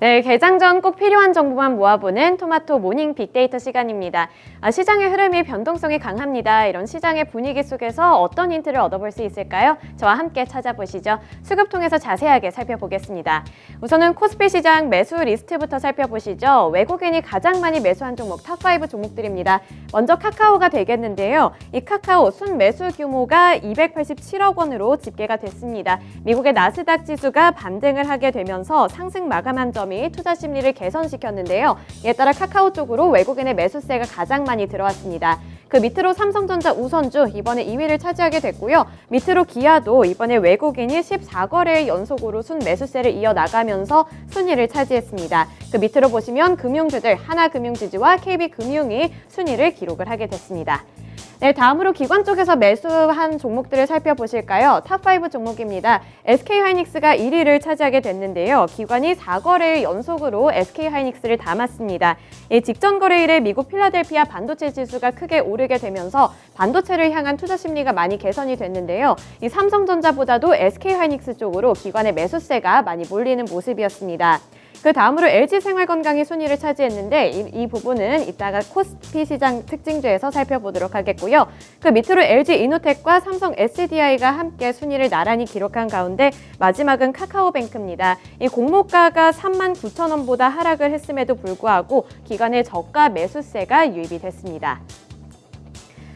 네, 개장 전 꼭 필요한 정보만 모아보는 토마토 모닝 빅데이터 시간입니다. 시장의 흐름이 변동성이 강합니다. 이런 시장의 분위기 속에서 어떤 힌트를 얻어볼 수 있을까요? 저와 함께 찾아보시죠. 수급 통해서 자세하게 살펴보겠습니다. 우선은 코스피 시장 매수 리스트부터 살펴보시죠. 외국인이 가장 많이 매수한 종목 탑5 종목들입니다. 먼저 카카오가 되겠는데요. 이 카카오 순매수 규모가 287억 원으로 집계가 됐습니다. 미국의 나스닥 지수가 반등을 하게 되면서 상승 마감한 점이 투자 심리를 개선시켰는데요. 이에 따라 카카오 쪽으로 외국인의 매수세가 가장 많이 들어왔습니다. 그 밑으로 삼성전자 우선주 이번에 2위를 차지하게 됐고요. 밑으로 기아도 이번에 외국인이 14거래일 연속으로 순매수세를 이어나가면서 순위를 차지했습니다. 그 밑으로 보시면 금융주들 하나금융지주와 KB금융이 순위를 기록을 하게 됐습니다. 네, 다음으로 기관 쪽에서 매수한 종목들을 살펴보실까요? 탑5 종목입니다. SK하이닉스가 1위를 차지하게 됐는데요. 기관이 4거래일 연속으로 SK하이닉스를 담았습니다. 직전 거래일에 미국 필라델피아 반도체 지수가 크게 오르게 되면서 반도체를 향한 투자 심리가 많이 개선이 됐는데요. 이 삼성전자보다도 SK하이닉스 쪽으로 기관의 매수세가 많이 몰리는 모습이었습니다. 그 다음으로 LG생활건강이 순위를 차지했는데 이 부분은 이따가 코스피 시장 특징주에서 살펴보도록 하겠고요. 그 밑으로 LG이노텍과 삼성 SDI가 함께 순위를 나란히 기록한 가운데 마지막은 카카오뱅크입니다. 이 공모가가 39,000원보다 하락을 했음에도 불구하고 기관의 저가 매수세가 유입이 됐습니다.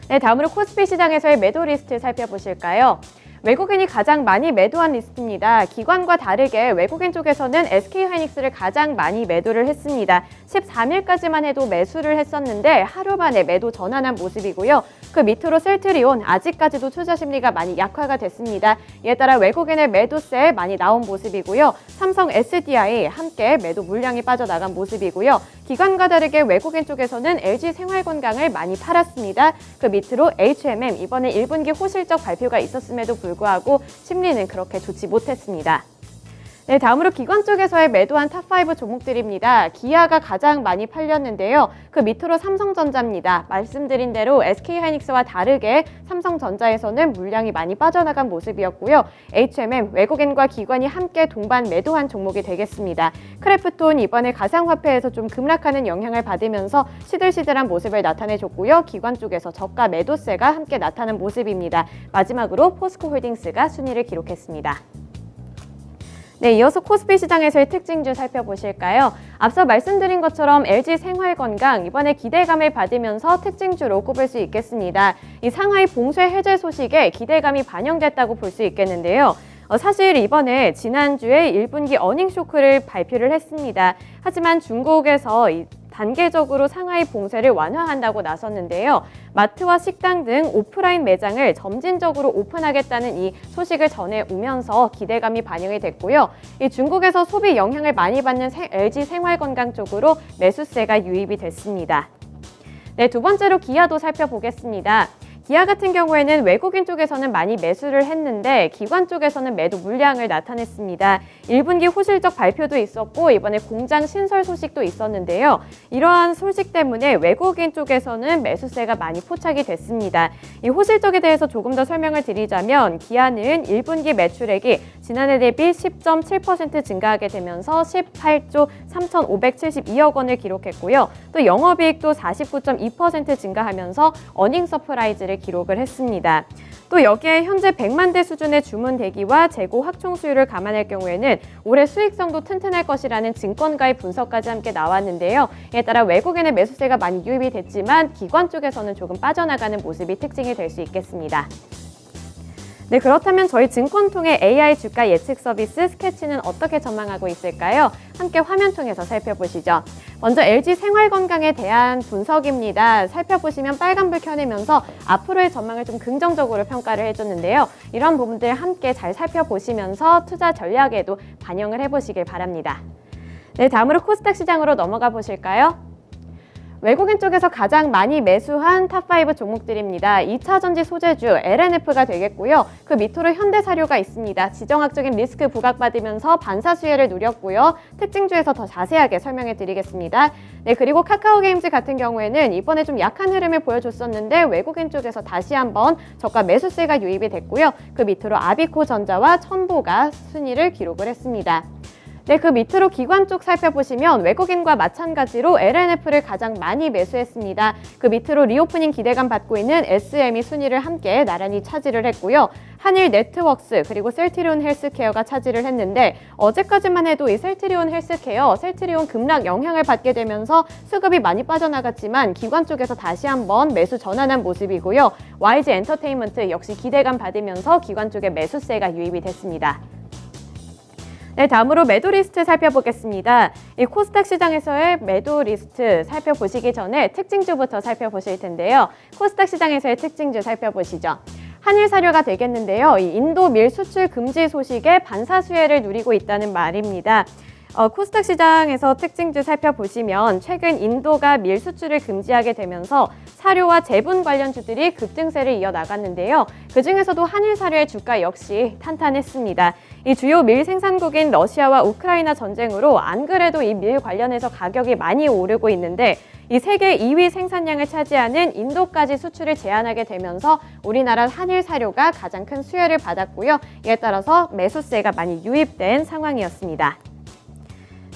네, 다음으로 코스피 시장에서의 매도 리스트 살펴보실까요? 외국인이 가장 많이 매도한 리스트입니다. 기관과 다르게 외국인 쪽에서는 SK하이닉스를 가장 많이 매도를 했습니다. 13일까지만 해도 매수를 했었는데 하루 만에 매도 전환한 모습이고요. 그 밑으로 셀트리온 아직까지도 투자 심리가 많이 약화가 됐습니다. 이에 따라 외국인의 매도세 많이 나온 모습이고요. 삼성 SDI 함께 매도 물량이 빠져나간 모습이고요. 기관과 다르게 외국인 쪽에서는 LG생활건강을 많이 팔았습니다. 그 밑으로 HMM 이번에 1분기 호실적 발표가 있었음에도 불구하고 심리는 그렇게 좋지 못했습니다. 네, 다음으로 기관 쪽에서의 매도한 탑5 종목들입니다. 기아가 가장 많이 팔렸는데요. 그 밑으로 삼성전자입니다. 말씀드린 대로 SK하이닉스와 다르게 삼성전자에서는 물량이 많이 빠져나간 모습이었고요. HMM, 외국인과 기관이 함께 동반 매도한 종목이 되겠습니다. 크래프톤 이번에 가상화폐에서 좀 급락하는 영향을 받으면서 시들시들한 모습을 나타내줬고요. 기관 쪽에서 저가 매도세가 함께 나타난 모습입니다. 마지막으로 포스코홀딩스가 순위를 기록했습니다. 네, 이어서 코스피 시장에서의 특징주 살펴보실까요? 앞서 말씀드린 것처럼 LG생활건강 이번에 기대감을 받으면서 특징주로 꼽을 수 있겠습니다. 이 상하이 봉쇄 해제 소식에 기대감이 반영됐다고 볼 수 있겠는데요. 사실 이번에 지난주에 1분기 어닝 쇼크를 발표를 했습니다. 하지만 중국에서 단계적으로 상하이 봉쇄를 완화한다고 나섰는데요. 마트와 식당 등 오프라인 매장을 점진적으로 오픈하겠다는 이 소식을 전해오면서 기대감이 반영이 됐고요. 이 중국에서 소비 영향을 많이 받는 LG생활건강 쪽으로 매수세가 유입이 됐습니다. 네, 두 번째로 기아도 살펴보겠습니다. 기아 같은 경우에는 외국인 쪽에서는 많이 매수를 했는데 기관 쪽에서는 매도 물량을 나타냈습니다. 1분기 호실적 발표도 있었고 이번에 공장 신설 소식도 있었는데요. 이러한 소식 때문에 외국인 쪽에서는 매수세가 많이 포착이 됐습니다. 이 호실적에 대해서 조금 더 설명을 드리자면 기아는 1분기 매출액이 지난해 대비 10.7% 증가하게 되면서 18조 3,572억 원을 기록했고요. 또 영업이익도 49.2% 증가하면서 어닝 서프라이즈를 기록을 했습니다. 또 여기에 현재 100만 대 수준의 주문 대기와 재고 확충 수율을 감안할 경우에는 올해 수익성도 튼튼할 것이라는 증권가의 분석까지 함께 나왔는데요. 이에 따라 외국인의 매수세가 많이 유입이 됐지만 기관 쪽에서는 조금 빠져나가는 모습이 특징이 될 수 있겠습니다. 네, 그렇다면 저희 증권통의 AI 주가 예측 서비스 스케치는 어떻게 전망하고 있을까요? 함께 화면 통해서 살펴보시죠. 먼저 LG생활건강에 대한 분석입니다. 살펴보시면 빨간불 켜내면서 앞으로의 전망을 좀 긍정적으로 평가를 해줬는데요. 이런 부분들 함께 잘 살펴보시면서 투자 전략에도 반영을 해보시길 바랍니다. 네, 다음으로 코스닥 시장으로 넘어가 보실까요? 외국인 쪽에서 가장 많이 매수한 탑5 종목들입니다. 2차전지 소재주 LNF가 되겠고요. 그 밑으로 현대사료가 있습니다. 지정학적인 리스크 부각받으면서 반사수혜를 누렸고요. 특징주에서 더 자세하게 설명해 드리겠습니다. 네, 그리고 카카오게임즈 같은 경우에는 이번에 좀 약한 흐름을 보여줬었는데 외국인 쪽에서 다시 한번 저가 매수세가 유입이 됐고요. 그 밑으로 아비코전자와 첨보가 순위를 기록을 했습니다. 네, 그 밑으로 기관 쪽 살펴보시면 외국인과 마찬가지로 LNF를 가장 많이 매수했습니다. 그 밑으로 리오프닝 기대감 받고 있는 SM이 순위를 함께 나란히 차지를 했고요. 한일 네트웍스 그리고 셀트리온 헬스케어가 차지를 했는데 어제까지만 해도 이 셀트리온 헬스케어, 셀트리온 급락 영향을 받게 되면서 수급이 많이 빠져나갔지만 기관 쪽에서 다시 한번 매수 전환한 모습이고요. YG 엔터테인먼트 역시 기대감 받으면서 기관 쪽에 매수세가 유입이 됐습니다. 네, 다음으로 매도 리스트 살펴보겠습니다. 이 코스닥 시장에서의 매도 리스트 살펴보시기 전에 특징주부터 살펴보실 텐데요. 코스닥 시장에서의 특징주 살펴보시죠. 한일사료가 되겠는데요. 이 인도 밀 수출 금지 소식에 반사수혜를 누리고 있다는 말입니다. 코스닥 시장에서 특징주 살펴보시면 최근 인도가 밀 수출을 금지하게 되면서 사료와 제분 관련주들이 급등세를 이어나갔는데요. 그중에서도 한일사료의 주가 역시 탄탄했습니다. 이 주요 밀 생산국인 러시아와 우크라이나 전쟁으로 안 그래도 이 밀 관련해서 가격이 많이 오르고 있는데 이 세계 2위 생산량을 차지하는 인도까지 수출을 제한하게 되면서 우리나라 한일사료가 가장 큰 수혜를 받았고요. 이에 따라서 매수세가 많이 유입된 상황이었습니다.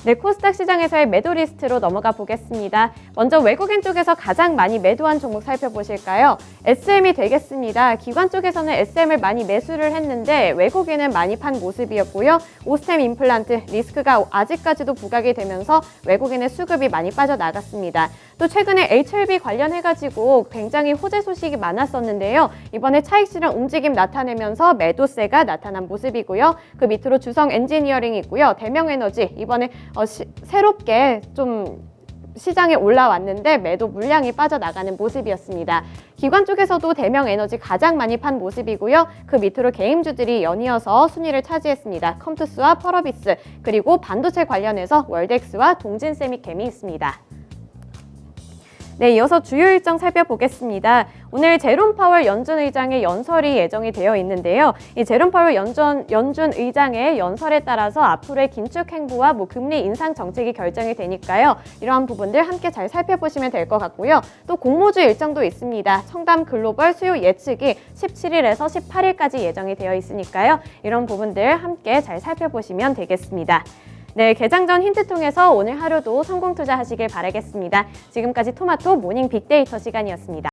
네, 코스닥 시장에서의 매도 리스트로 넘어가 보겠습니다. 먼저 외국인 쪽에서 가장 많이 매도한 종목 살펴보실까요? SM이 되겠습니다. 기관 쪽에서는 SM을 많이 매수를 했는데 외국인은 많이 판 모습이었고요. 오스템 임플란트 리스크가 아직까지도 부각이 되면서 외국인의 수급이 많이 빠져나갔습니다. 또 최근에 HLB 관련해가지고 굉장히 호재 소식이 많았었는데요. 이번에 차익실현 움직임 나타내면서 매도세가 나타난 모습이고요. 그 밑으로 주성 엔지니어링이 있고요. 대명에너지 이번에 새롭게 좀 시장에 올라왔는데 매도 물량이 빠져나가는 모습이었습니다. 기관 쪽에서도 대명에너지 가장 많이 판 모습이고요. 그 밑으로 개임주들이 연이어서 순위를 차지했습니다. 컴투스와 펄어비스 그리고 반도체 관련해서 월덱스와 동진세미캠이 있습니다. 네, 이어서 주요 일정 살펴보겠습니다. 오늘 제롬 파월 연준 의장의 연설이 예정이 되어 있는데요. 이 제롬 파월 연준 의장의 연설에 따라서 앞으로의 긴축 행보와 금리 인상 정책이 결정이 되니까요. 이러한 부분들 함께 잘 살펴보시면 될 것 같고요. 또 공모주 일정도 있습니다. 청담 글로벌 수요 예측이 17일에서 18일까지 예정이 되어 있으니까요. 이런 부분들 함께 잘 살펴보시면 되겠습니다. 네, 개장 전 힌트 통해서 오늘 하루도 성공 투자하시길 바라겠습니다. 지금까지 토마토 모닝 빅데이터 시간이었습니다.